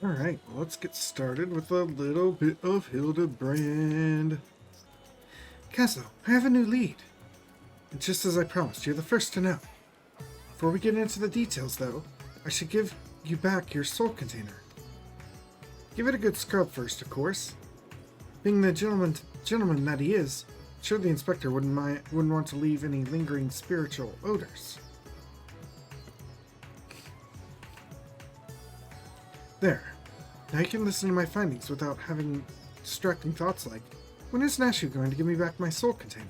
Alright, well, let's get started with a little bit of Hildibrand. Caslo, I have a new lead. And just as I promised, you're the first to know. Before we get into the details, though, I should give you back your soul container. Give it a good scrub first, of course. Being the gentleman that he is, I'm sure the inspector wouldn't want to leave any lingering spiritual odors. There. Now you can listen to my findings without having distracting thoughts like, when is Nashu going to give me back my soul container?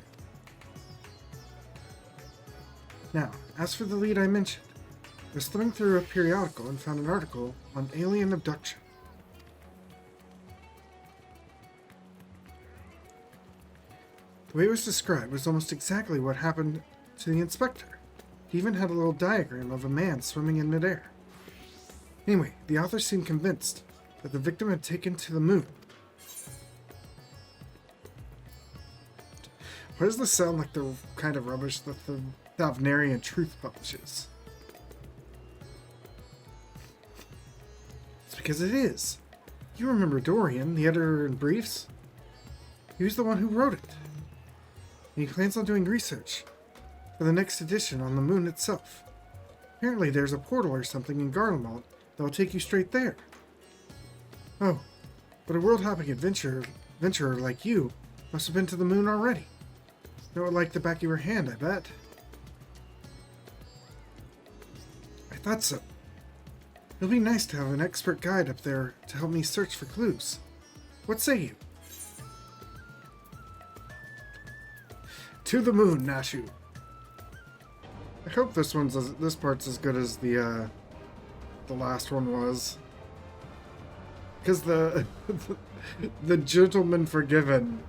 Now, as for the lead I mentioned, I was thumbing through a periodical and found an article on alien abduction. The way it was described was almost exactly what happened to the inspector. He even had a little diagram of a man swimming in midair. Anyway, the author seemed convinced that the victim had taken to the moon. Why does this sound like the kind of rubbish that the Thavnarian Truth publishes? It's because it is. You remember Dorian, the editor in Briefs? He was the one who wrote it. And he plans on doing research for the next edition on the moon itself. Apparently there's a portal or something in Garlemald that will take you straight there. Oh, but a world-hopping adventurer like you must have been to the moon already. Know it like the back of your hand, I bet. I thought so. It'll be nice to have an expert guide up there to help me search for clues. What say you? To the moon, Nashu. I hope this part's as good as the last one was. Because the Gentleman Forgiven,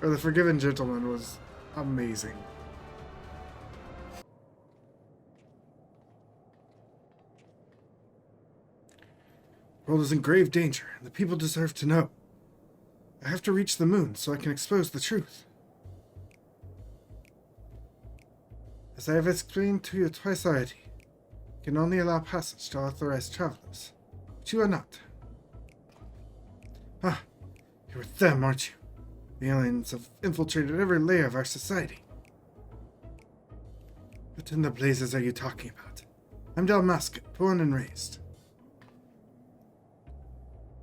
or the Forgiven Gentleman, was amazing. The world is in grave danger, and the people deserve to know. I have to reach the moon so I can expose the truth. As I have explained to you twice already, I can only allow passage to authorized travelers, but you are not. Ah, you're with them, aren't you? The aliens have infiltrated every layer of our society. What in the blazes are you talking about? I'm Dalmascan, born and raised.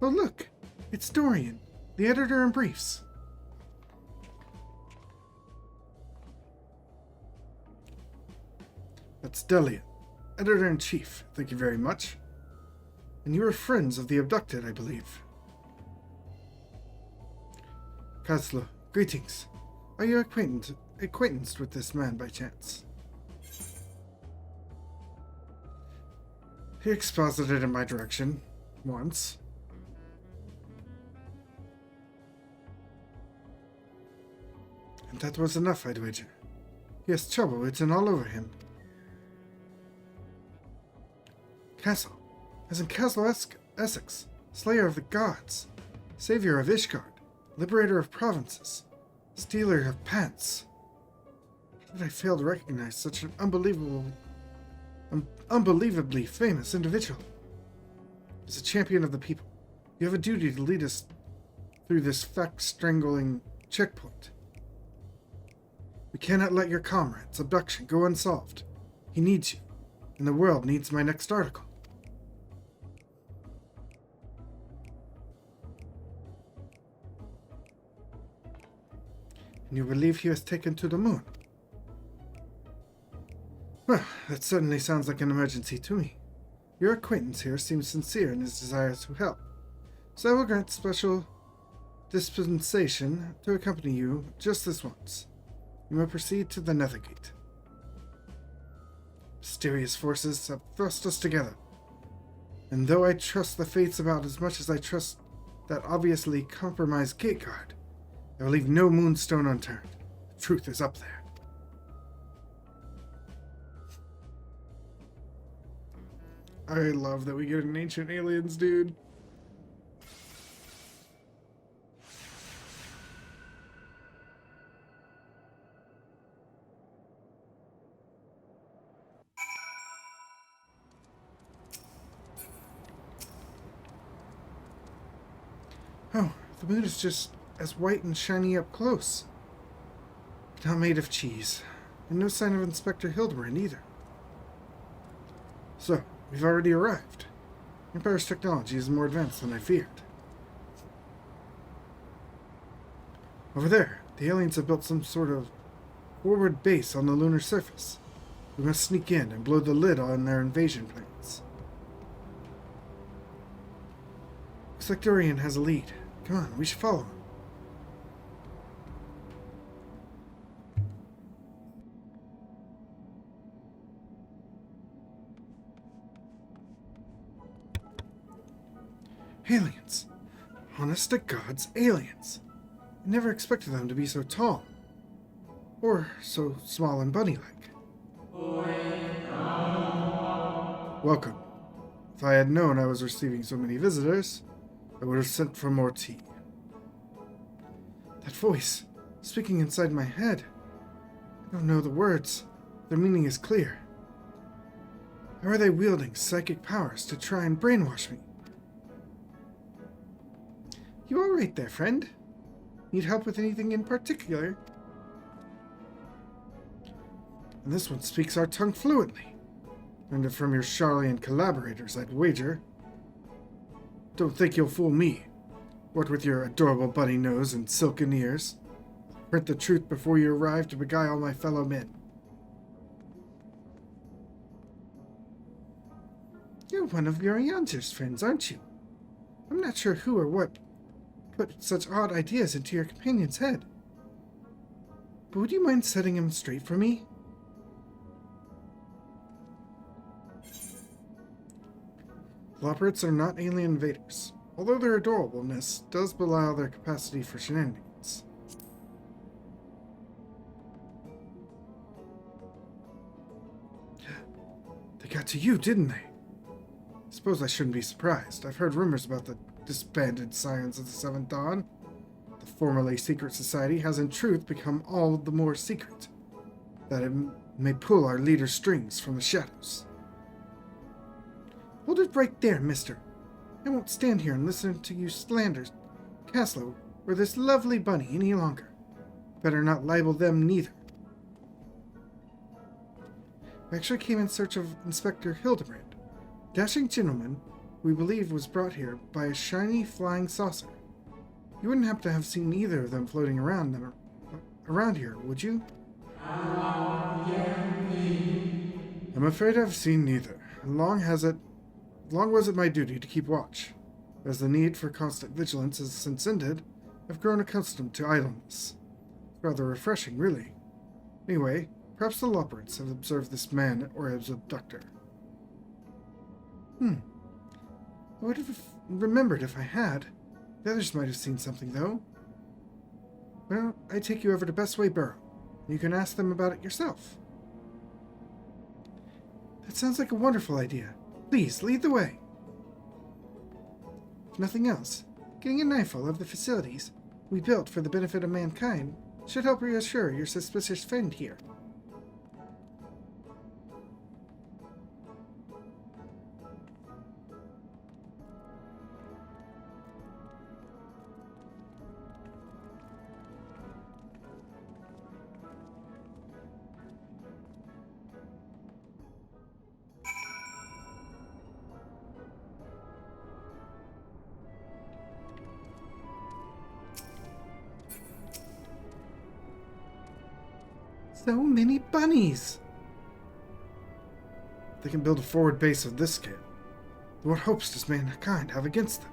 Oh look, it's Dorian, the editor in Briefs. That's Delia, editor-in-chief, thank you very much. And you are friends of the abducted, I believe. Caslo, greetings. Are you acquaintanced with this man by chance? He exposited in my direction once. And that was enough, I'd wager. He has trouble written all over him. Castle, as in Castle Essex, slayer of the gods, savior of Ishgard, liberator of provinces, stealer of pants. How did I fail to recognize such an unbelievably famous individual? As a champion of the people, you have a duty to lead us through this fact-strangling checkpoint. We cannot let your comrade's abduction go unsolved. He needs you, and the world needs my next article. And you believe he was taken to the moon? Well, that certainly sounds like an emergency to me. Your acquaintance here seems sincere in his desire to help, so I will grant special dispensation to accompany you just this once. You may proceed to the Nethergate. Mysterious forces have thrust us together, and though I trust the fates about as much as I trust that obviously compromised gate guard, I will leave no moonstone unturned. The truth is up there. I love that we get an Ancient Aliens, dude. Oh, the moon is just as white and shiny up close. Not made of cheese. And no sign of Inspector Hildibrand either. So, we've already arrived. Empire's technology is more advanced than I feared. Over there, the aliens have built some sort of forward base on the lunar surface. We must sneak in and blow the lid on their invasion plans. Looks like Dorian has a lead. Come on, we should follow him. Aliens. Honest to God's aliens. I never expected them to be so tall. Or so small and bunny-like. Welcome. If I had known I was receiving so many visitors, I would have sent for more tea. That voice, speaking inside my head. I don't know the words. Their meaning is clear. How are they wielding psychic powers to try and brainwash me? You all right there, friend? Need help with anything in particular? And this one speaks our tongue fluently. Learned it from your Charlian collaborators, I'd wager. Don't think you'll fool me. What with your adorable bunny nose and silken ears. Heard the truth before you arrived to beguile my fellow men. You're one of Yorianza's friends, aren't you? I'm not sure who or what put such odd ideas into your companion's head. But would you mind setting him straight for me? Loporrits are not alien invaders, although their adorableness does belie their capacity for shenanigans. They got to you, didn't they? Suppose I shouldn't be surprised. I've heard rumors about the disbanded Scions of the Seventh Dawn. The formerly secret society has in truth become all the more secret, that it may pull our leader's strings from the shadows. Hold it right there, mister. I won't stand here and listen to you slander Caslow or this lovely bunny any longer. Better not libel them neither. I actually came in search of Inspector Hildibrand, dashing gentleman we believe was brought here by a shiny flying saucer. You wouldn't happen to have seen either of them floating around here, would you? I'm afraid I've seen neither. Long was it my duty to keep watch. As the need for constant vigilance has since ended, I've grown accustomed to idleness. It's rather refreshing, really. Anyway, perhaps the Loporrits have observed this man or his abductor. I would have remembered if I had. The others might have seen something, though. Well, I take you over to Bestway Burrow. You can ask them about it yourself. That sounds like a wonderful idea. Please, lead the way. If nothing else, getting a knifeful of the facilities we built for the benefit of mankind should help reassure your suspicious friend here. So many bunnies! They can build a forward base of this scale. What hopes does mankind have against them?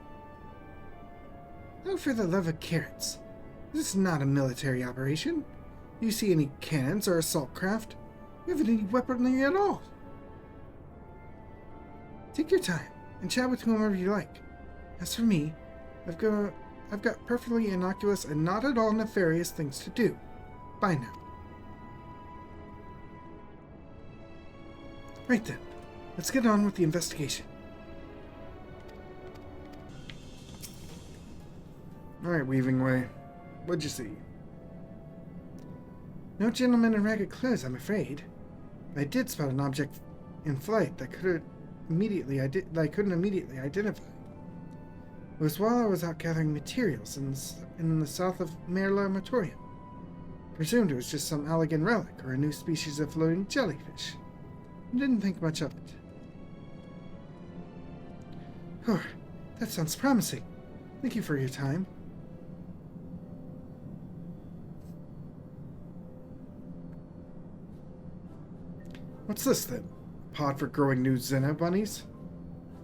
Oh, for the love of carrots. This is not a military operation. Do you see any cannons or assault craft? We haven't any weaponry at all. Take your time and chat with whomever you like. As for me, I've got perfectly innocuous and not at all nefarious things to do. Bye now. Right then, let's get on with the investigation. Alright, Weaving Way. What'd you see? No gentleman in ragged clothes, I'm afraid. I did spot an object in flight that I couldn't immediately identify. It was while I was out gathering materials in the south of Mare Lamatorium. Presumed it was just some Allegan relic or a new species of floating jellyfish. I didn't think much of it. Oh, that sounds promising. Thank you for your time. What's this then? A pod for growing new Xeno bunnies?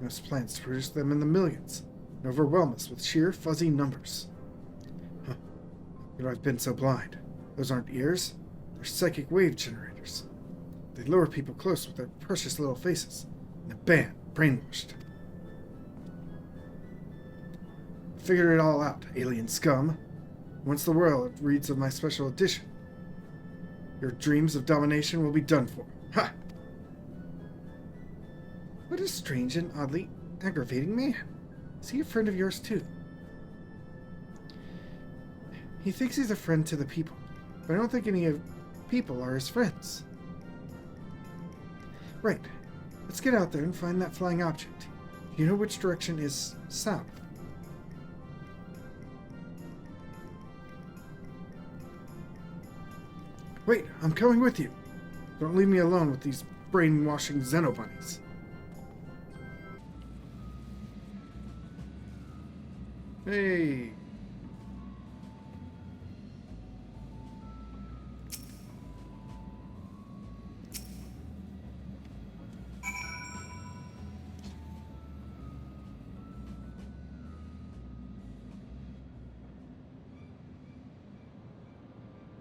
Most plans to produce them in the millions and overwhelm us with sheer fuzzy numbers. Huh. You know, I've been so blind. Those aren't ears. They're psychic wave generators. They lure people close with their precious little faces. And then bam, brainwashed. I figured it all out, alien scum. Once the world reads of my special edition, your dreams of domination will be done for. Ha! What a strange and oddly aggravating man. Is he a friend of yours too? He thinks he's a friend to the people, but I don't think any of people are his friends. Right. Let's get out there and find that flying object. Do you know which direction is south? Wait, I'm coming with you. Don't leave me alone with these brainwashing Xenobunnies. Hey.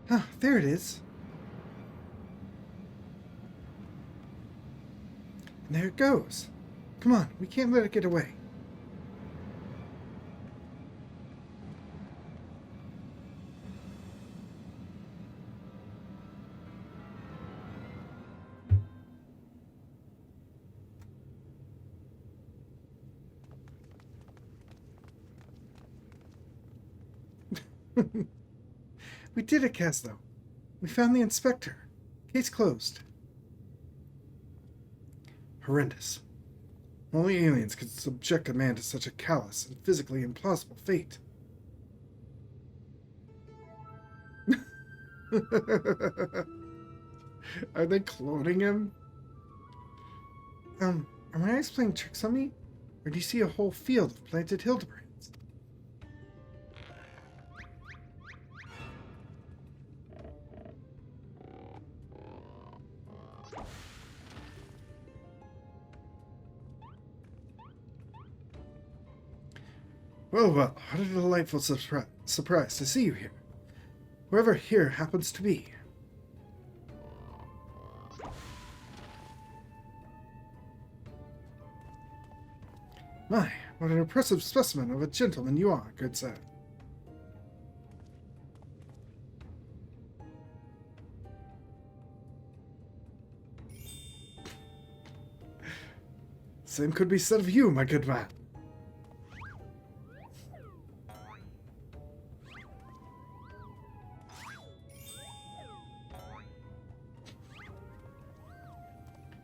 Ah, there it is. And there it goes. Come on, we can't let it get away. We did it, Caslo. We found the inspector. Case closed. Horrendous. Only aliens could subject a man to such a callous and physically implausible fate. Are they cloning him? Are my eyes playing tricks on me? Or do you see a whole field of planted Hildibrands? Well, what a delightful surprise to see you here. Whoever here happens to be. My, what an impressive specimen of a gentleman you are, good sir. Same could be said of you, my good man.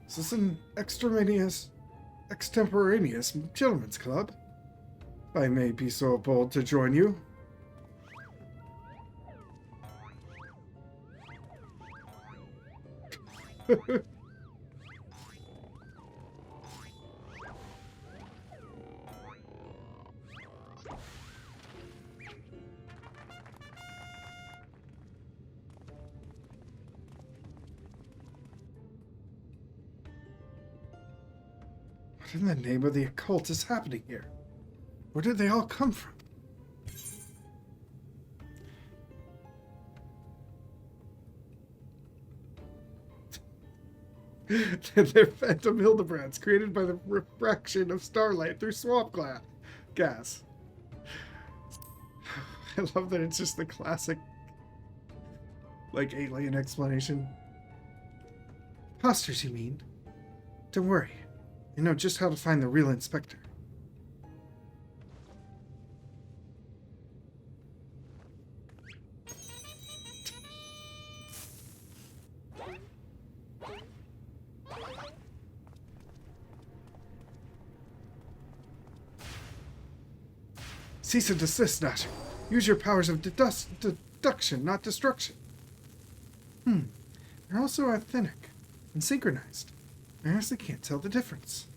Is this an extemporaneous gentleman's club? I may be so bold to join you. What in the name of the occult is happening here? Where did they all come from? They're phantom Hildibrands created by the refraction of starlight through swamp gas. I love that it's just the classic, like, alien explanation. Posters, you mean? Don't worry. I know just how to find the real inspector. Cease and desist, Nash. Use your powers of deduction, not destruction. They're also authentic and synchronized. I honestly can't tell the difference.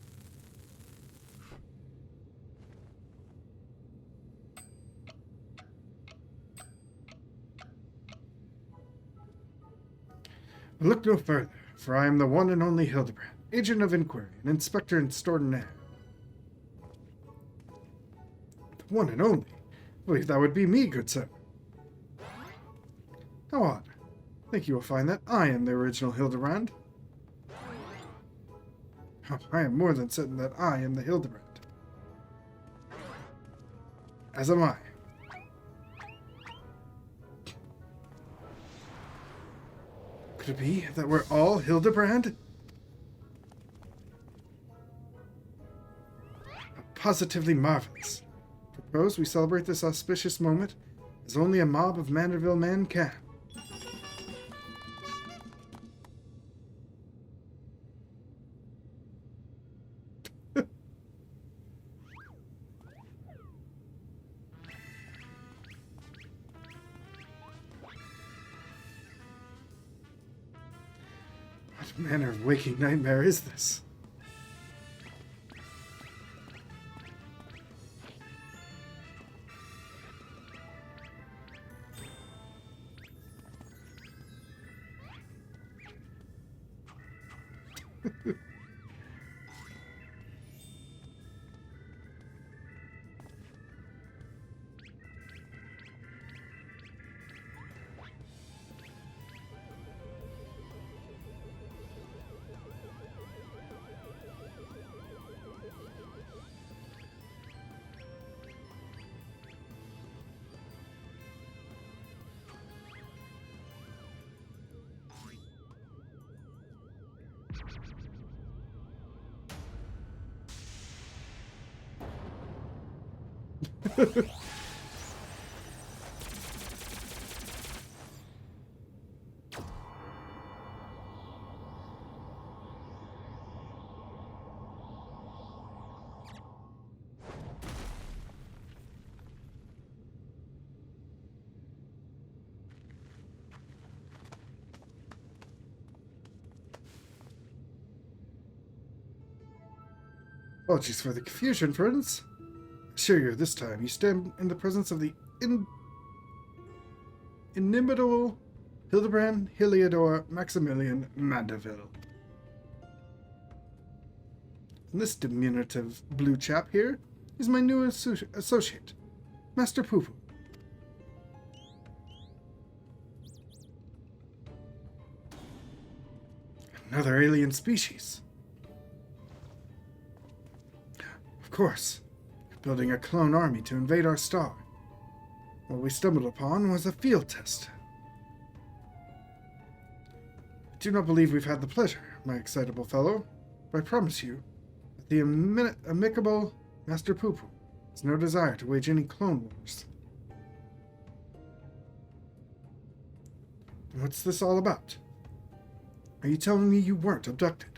But look no further, for I am the one and only Hildibrand, agent of inquiry and inspector in Storton. The one and only? I believe that would be me, good sir. How odd. I think you will find that I am the original Hildibrand. Oh, I am more than certain that I am the Hildibrand. As am I. Could it be that we're all Hildibrand? Positively marvelous. Propose we celebrate this auspicious moment as only a mob of Manderville men can. What manner of waking nightmare is this? Apologies for the confusion, friends. Assure you, this time you stand in the presence of the inimitable Hildibrand Heliodor Maximilian Mandeville. And this diminutive blue chap here is my new associate, Master Poopoo. Another alien species. Of course, building a clone army to invade our star. What we stumbled upon was a field test. I do not believe we've had the pleasure, my excitable fellow, but I promise you that the amicable Master Poopoo has no desire to wage any clone wars. And what's this all about? Are you telling me you weren't abducted?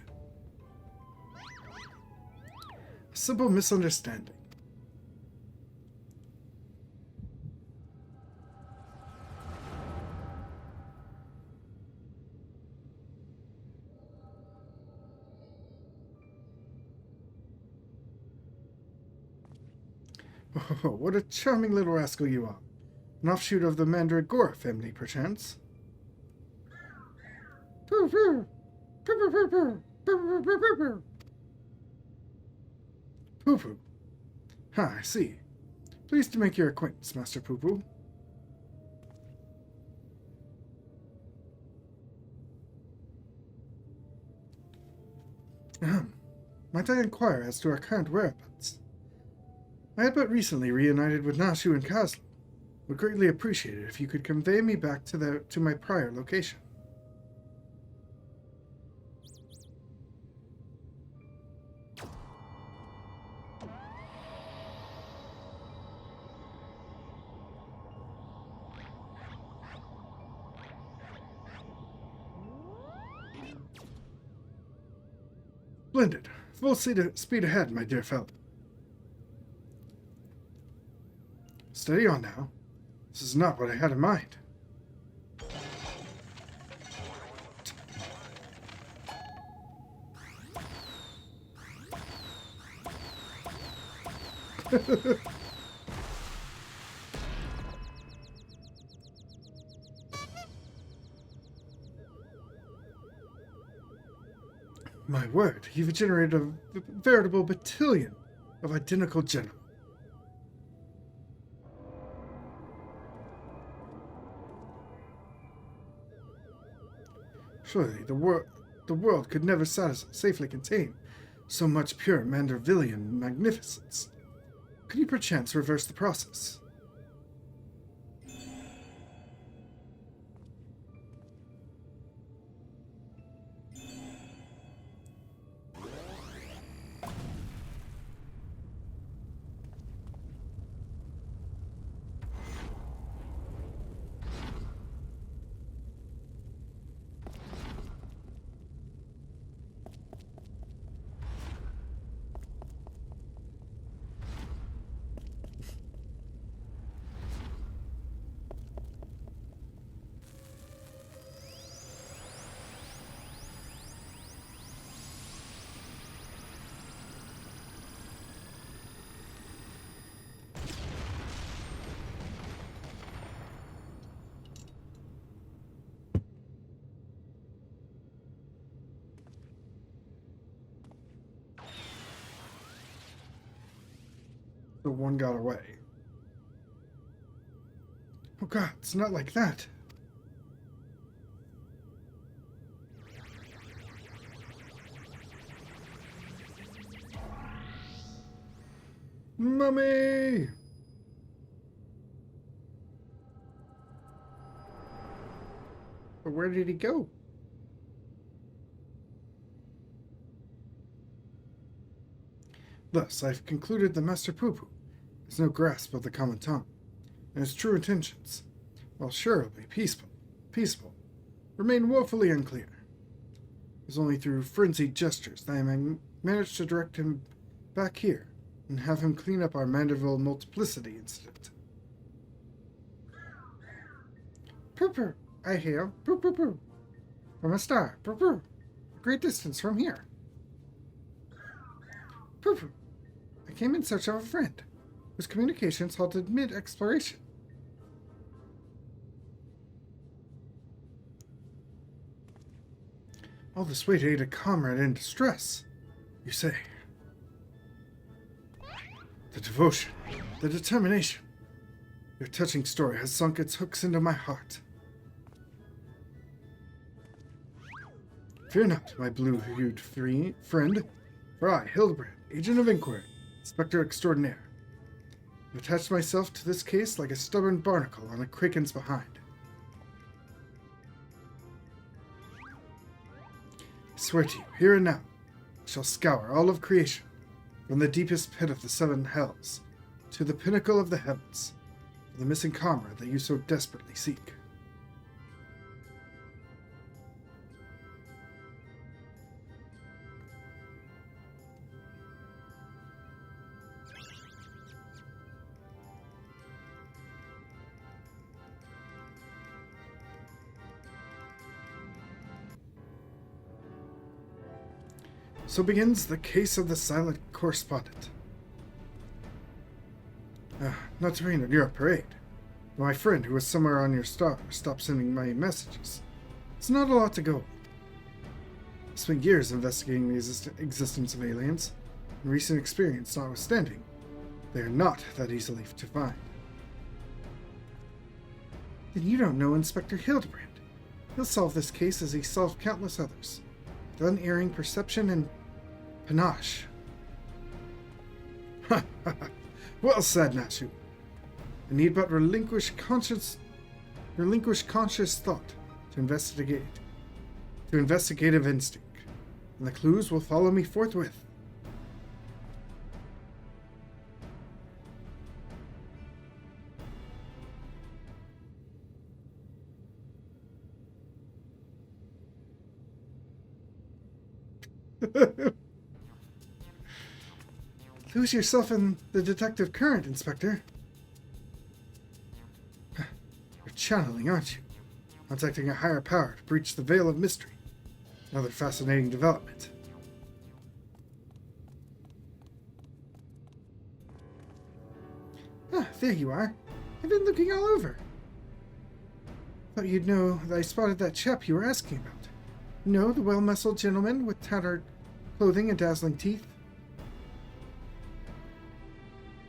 A simple misunderstanding. Oh, what a charming little rascal you are. An offshoot of the Mandragora family, perchance. Poopoo. I see. Pleased to make your acquaintance, Master Poopoo. Might I inquire as to our current whereabouts? I had but recently reunited with Nashu and Kazlo. Would greatly appreciate it if you could convey me back to my prior location. Splendid. Full speed ahead, my dear fellow. Steady on now. This is not what I had in mind. My word, you've generated a veritable battalion of identical generals. Surely the world could never safely contain so much pure Mandervillian magnificence. Could you perchance reverse the process? The one got away. Oh god, it's not like that. Mummy! But where did he go? Thus, I've concluded the Master Poo-Poo has no grasp of the common tongue, and his true intentions, while surely peaceful, remain woefully unclear. It is only through frenzied gestures that I managed to direct him back here and have him clean up our Manderville multiplicity incident. Poo-Poo, I hail, Poo-Poo-Poo, from a star, Poo-Poo, a great distance from here. Poo-Poo, I came in search of a friend, whose communications halted mid-exploration. All this way to aid a comrade in distress, you say. The devotion, the determination. Your touching story has sunk its hooks into my heart. Fear not, my blue-hued friend, for I, Hildibrand, Agent of Inquiry, Inspector Extraordinaire, have attached myself to this case like a stubborn barnacle on a kraken's behind. I swear to you, here and now, I shall scour all of creation, from the deepest pit of the seven hells to the pinnacle of the heavens, for the missing comrade that you so desperately seek. So begins the case of the silent correspondent. Not to rain on your parade, but my friend who was somewhere on your star stopped sending my messages. It's not a lot to go on. I spent years investigating the existence of aliens, and recent experience notwithstanding, they are not that easily to find. Then you don't know Inspector Hildibrand. He'll solve this case as he solved countless others, with unerring perception and panache. Ha ha ha! Well said, Nashu. I need but relinquish conscious thought to investigative instinct, and the clues will follow me forthwith. Lose yourself in the detective current, Inspector. channeling, aren't you? Contacting a higher power to breach the veil of mystery. Another fascinating development. Ah, there you are. I've been looking all over. Thought you'd know that I spotted that chap you were asking about. No, the well-muscled gentleman with tattered clothing and dazzling teeth.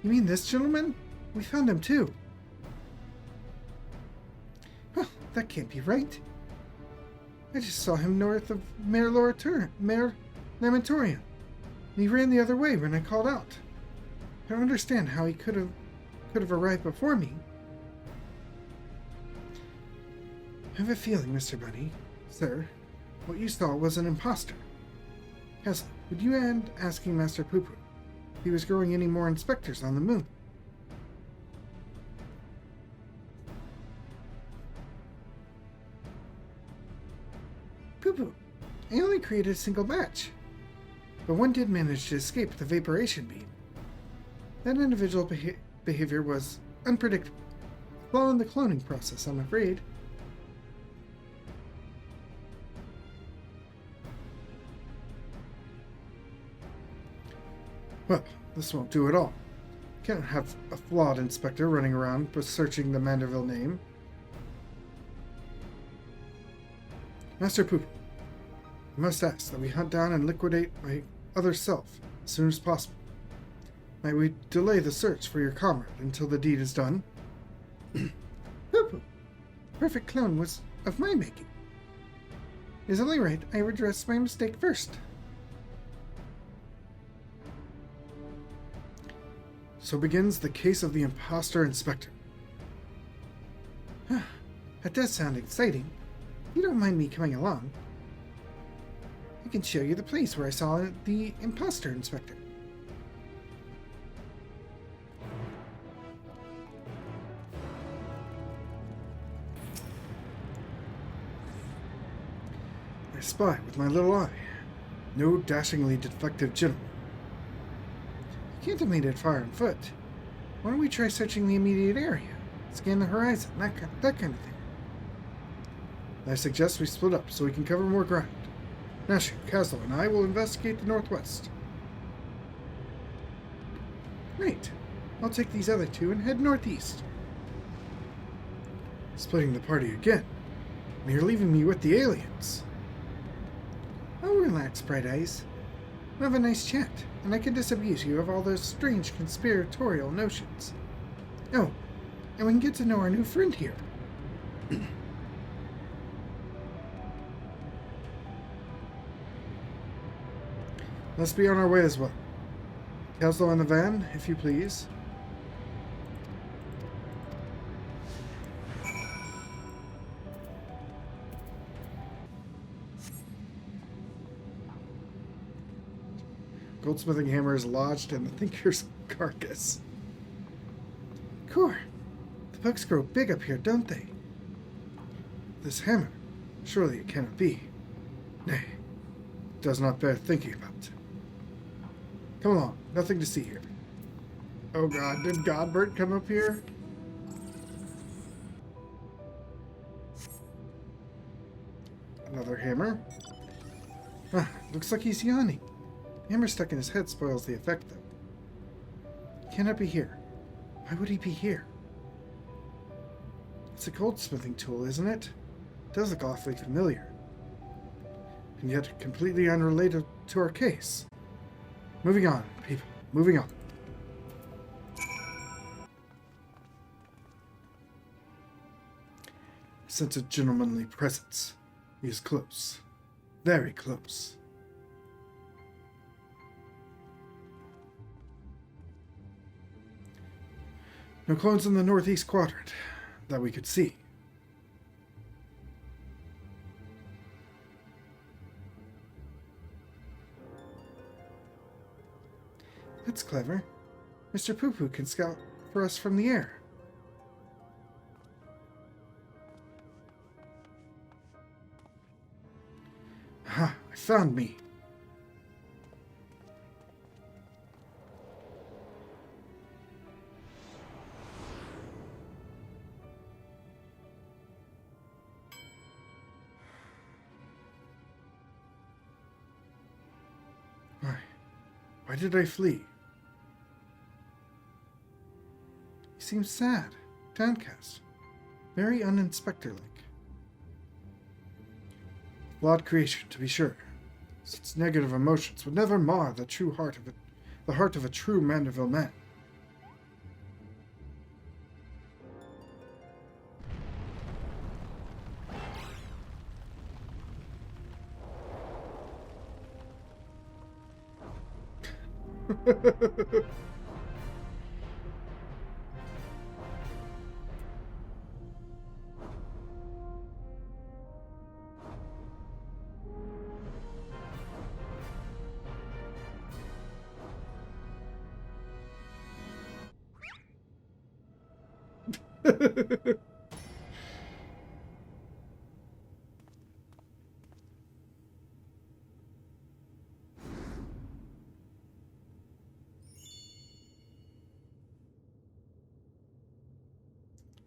You mean this gentleman? We found him too. Well, that can't be right. I just saw him north of Mare Lamentorium, and he ran the other way when I called out. I don't understand how he could have arrived before me. I have a feeling, Mr. Bunny, sir, what you saw was an imposter. Castle, would you end asking Master Poo-Poo if he was growing any more inspectors on the moon? Poo-Poo, I only created a single batch, but one did manage to escape the vaporation beam. That individual behavior was unpredictable. A flaw in the cloning process, I'm afraid. Well, this won't do at all. Can't have a flawed inspector running around searching the Manderville name. Master Poop, I must ask that we hunt down and liquidate my other self as soon as possible. Might we delay the search for your comrade until the deed is done? Poo-Poo, perfect clone was of my making. It is only right I redress my mistake first. So begins the case of the imposter inspector. That does sound exciting. You don't mind me coming along? I can show you the place where I saw the imposter inspector. I spy with my little eye. No dashingly defective gentleman. You can't have made it far on foot. Why don't we try searching the immediate area? Scan the horizon, that kind of thing. I suggest we split up so we can cover more ground. Nashu, Castle, and I will investigate the northwest. Right. I'll take these other two and head northeast. Splitting the party again. And you're leaving me with the aliens. Oh, relax, Bright Eyes. We'll have a nice chat, and I can disabuse you of all those strange conspiratorial notions. Oh, and we can get to know our new friend here. Let's be on our way as well. Castle in the van, if you please. Goldsmithing hammer is lodged in the thinker's carcass. Core, the bugs grow big up here, don't they? This hammer, surely it cannot be. Nay, it does not bear thinking about. Come along, nothing to see here. Oh god, did Godbert come up here? Another hammer. Ah, looks like he's yawning. The hammer stuck in his head spoils the effect, though. He cannot be here. Why would he be here? It's a goldsmithing tool, isn't it? It does look awfully familiar. And yet completely unrelated to our case. Moving on, people. Moving on. Sense a gentlemanly presence. He is close. Very close. No clones in the northeast quadrant that we could see. That's clever. Mr. Poo-Poo can scout for us from the air. Aha, I found me. did I flee? He seems sad, downcast, very uninspector-like. Flawed creation, to be sure. Such negative emotions would never mar the heart of a true Mandeville man.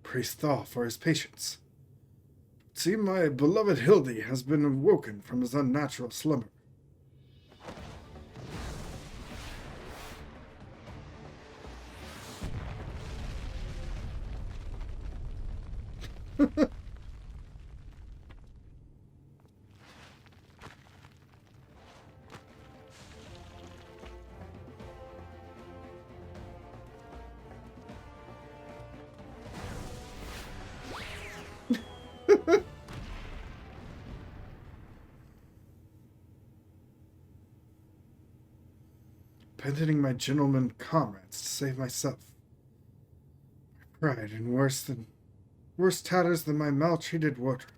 Praise Thaw for his patience. See, my beloved Hildy has been awoken from his unnatural slumber. Abandoning my gentleman comrades to save myself. My pride in worse tatters than my maltreated wardrobe.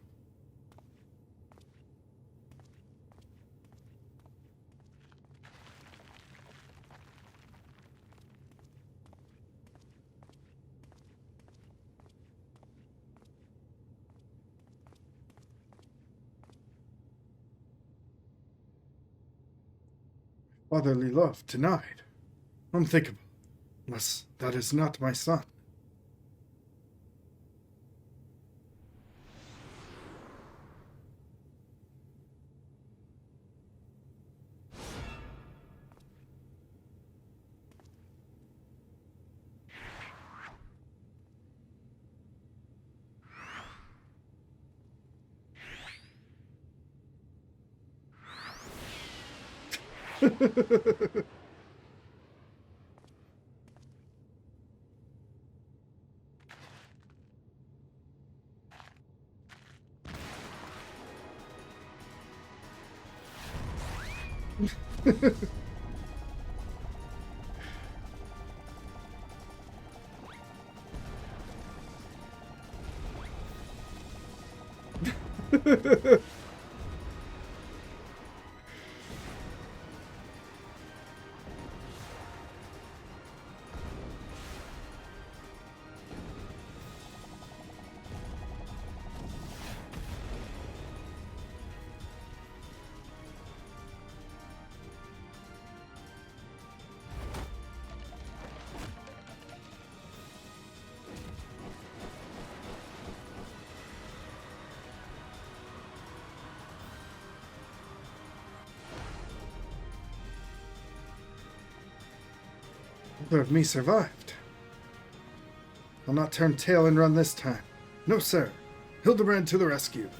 Fatherly love denied. Unthinkable, unless that is not my son. Neither of me survived. I'll not turn tail and run this time. No, sir. Hildibrand to the rescue.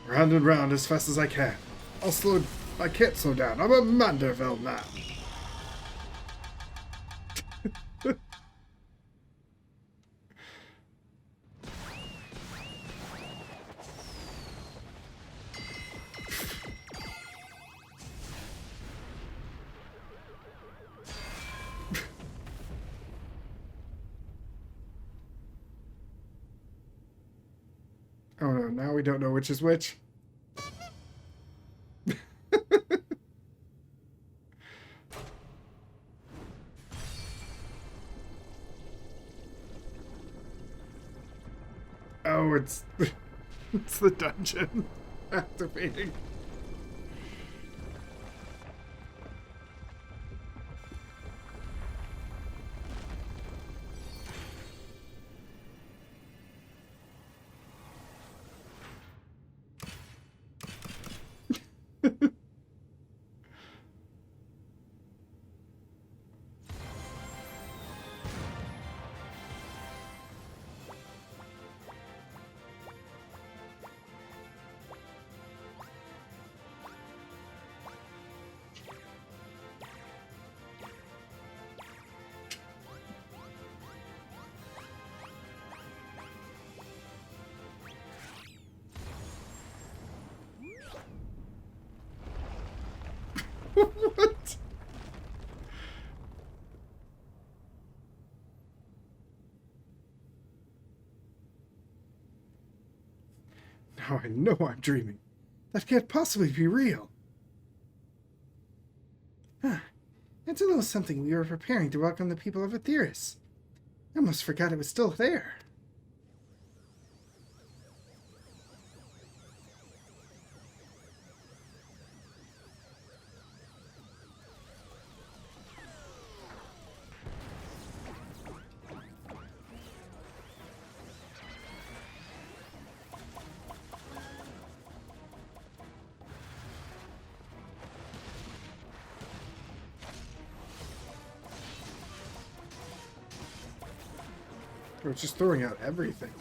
Round and round as fast as I can. I can't slow down. I'm a Mandeville man. Oh no, now we don't know which is which. Oh, it's the dungeon. Activating. What? Now I know I'm dreaming. That can't possibly be real. Huh. It's a little something we were preparing to welcome the people of Aetheris. I almost forgot it was still there. Or just throwing out everything.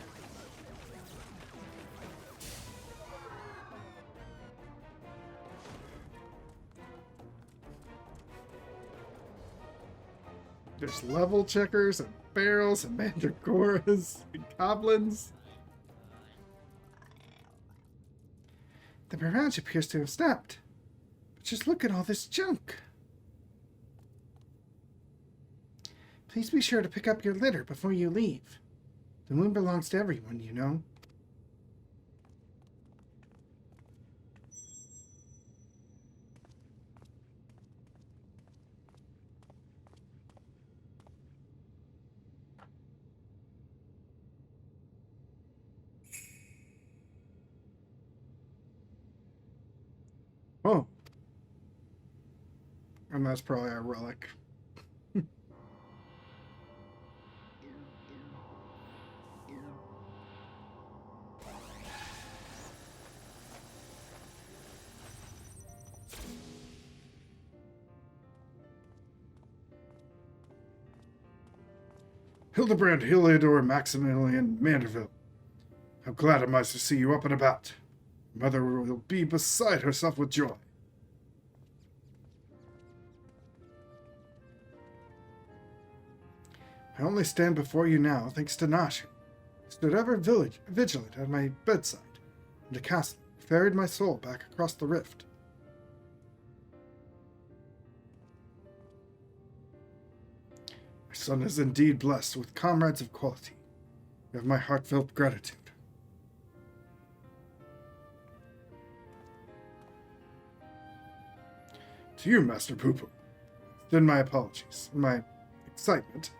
There's level checkers and barrels and mandragoras and goblins. The barrage appears to have stopped. But just look at all this junk. Please be sure to pick up your litter before you leave. The moon belongs to everyone, you know. Oh. And that's probably a relic. Hildibrand, Heliodor, Maximilian, Manderville. How glad am I to see you up and about. Mother will be beside herself with joy. I only stand before you now thanks to Nash, who stood ever vigilant at my bedside, and to Castle, who ferried my soul back across the rift. My son is indeed blessed with comrades of quality. You have my heartfelt gratitude. To you, Master Poo-Poo, extend my apologies. In my excitement,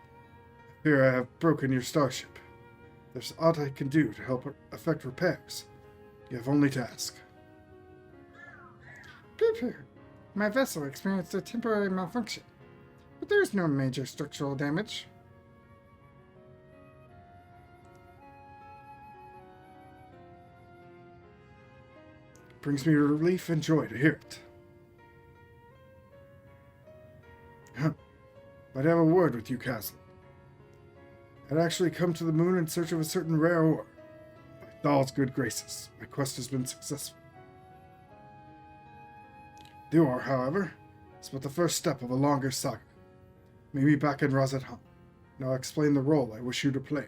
I fear I have broken your starship. If there's aught I can do to help effect repairs, you have only to ask. Poo-Poo, my vessel experienced a temporary malfunction, but there is no major structural damage. It brings me relief and joy to hear it. Might have a word with you, Castle. I'd actually come to the moon in search of a certain rare ore. By Thal's good graces, my quest has been successful. The ore, however, is but the first step of a longer saga. Meet me back in Razathan, and I'll explain the role I wish you to play.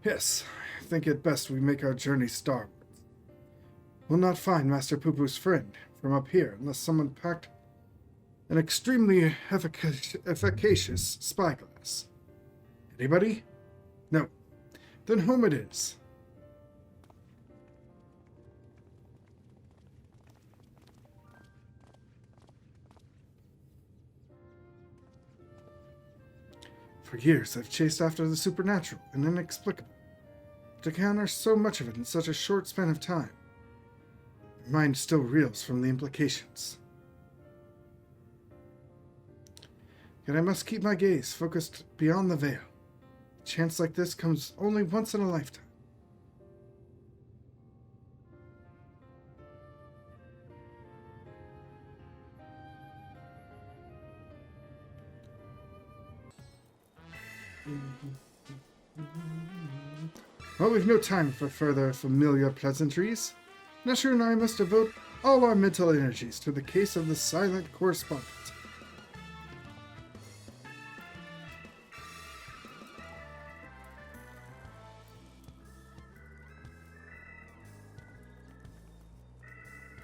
Yes, I think it best we make our journey starwards. We'll not find Master Poo-Poo's friend from up here unless someone packed an extremely efficacious spyglass. Anybody? No. Then whom it is? For years, I've chased after the supernatural and inexplicable. To encounter so much of it in such a short span of time, my mind still reels from the implications. Yet I must keep my gaze focused beyond the veil. A chance like this comes only once in a lifetime. Well, we've no time for further familiar pleasantries. Nesher and I must devote all our mental energies to the case of the silent correspondent.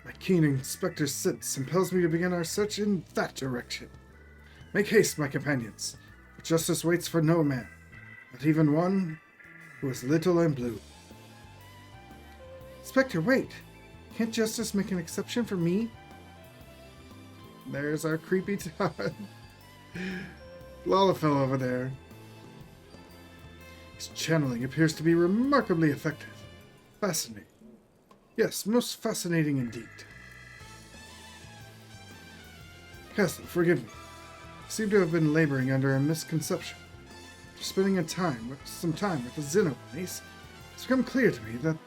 My keen inspector's sense impels me to begin our search in that direction. Make haste, my companions, for justice waits for no man, not even one who is little and blue. Inspector, wait! Can't justice make an exception for me? There's our creepy Todd. Lalafell over there. His channeling appears to be remarkably effective. Fascinating. Yes, most fascinating indeed. Castle, forgive me. I seem to have been laboring under a misconception. After spending some time with the Xenobodies, it's become clear to me that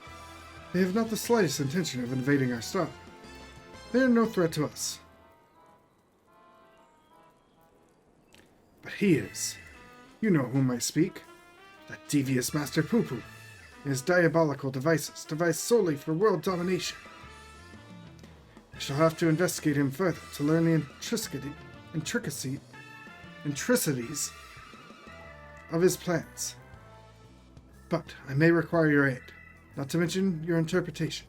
they have not the slightest intention of invading our star. They are no threat to us. But he is. You know whom I speak. That devious Master Poo-Poo and his diabolical devices, devised solely for world domination. I shall have to investigate him further to learn the intricacies of his plans. But I may require your aid, not to mention your interpretation.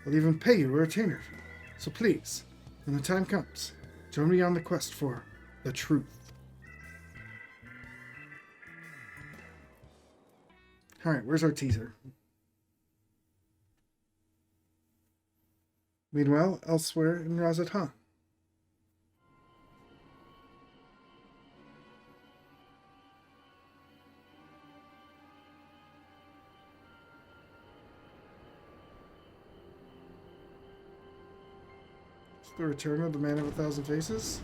I'll even pay you a retainer fee, so please, when the time comes, join me on the quest for the truth. Alright, where's our teaser? Meanwhile, elsewhere in Razatan. The return of the Man of 1,000 Faces?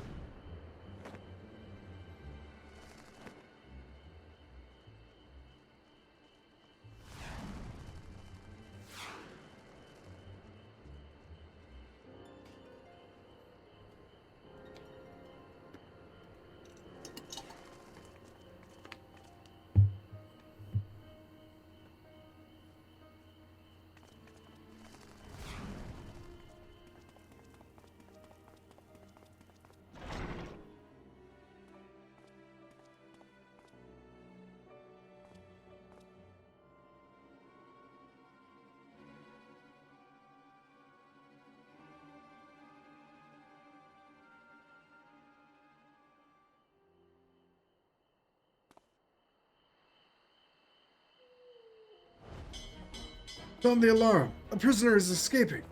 Sound the alarm! A prisoner is escaping!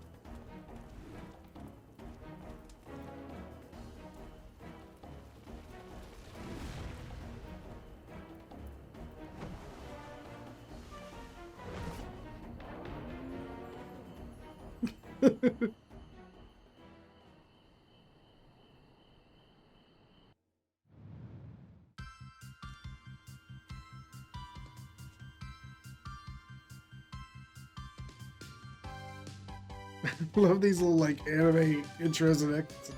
Love these little like anime intros and exits.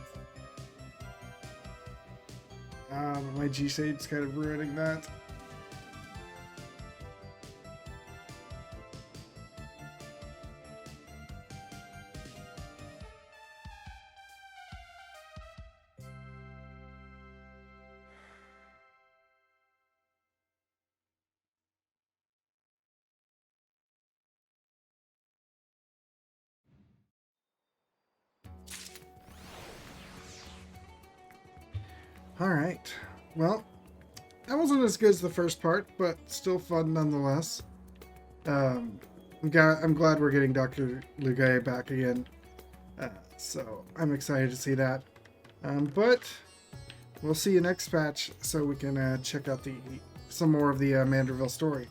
But my G-Shade's kind of ruining that. Alright, well, that wasn't as good as the first part, but still fun nonetheless. I'm glad we're getting Dr. Lugai back again, so I'm excited to see that. But we'll see you next patch so we can check out some more of the Manderville story.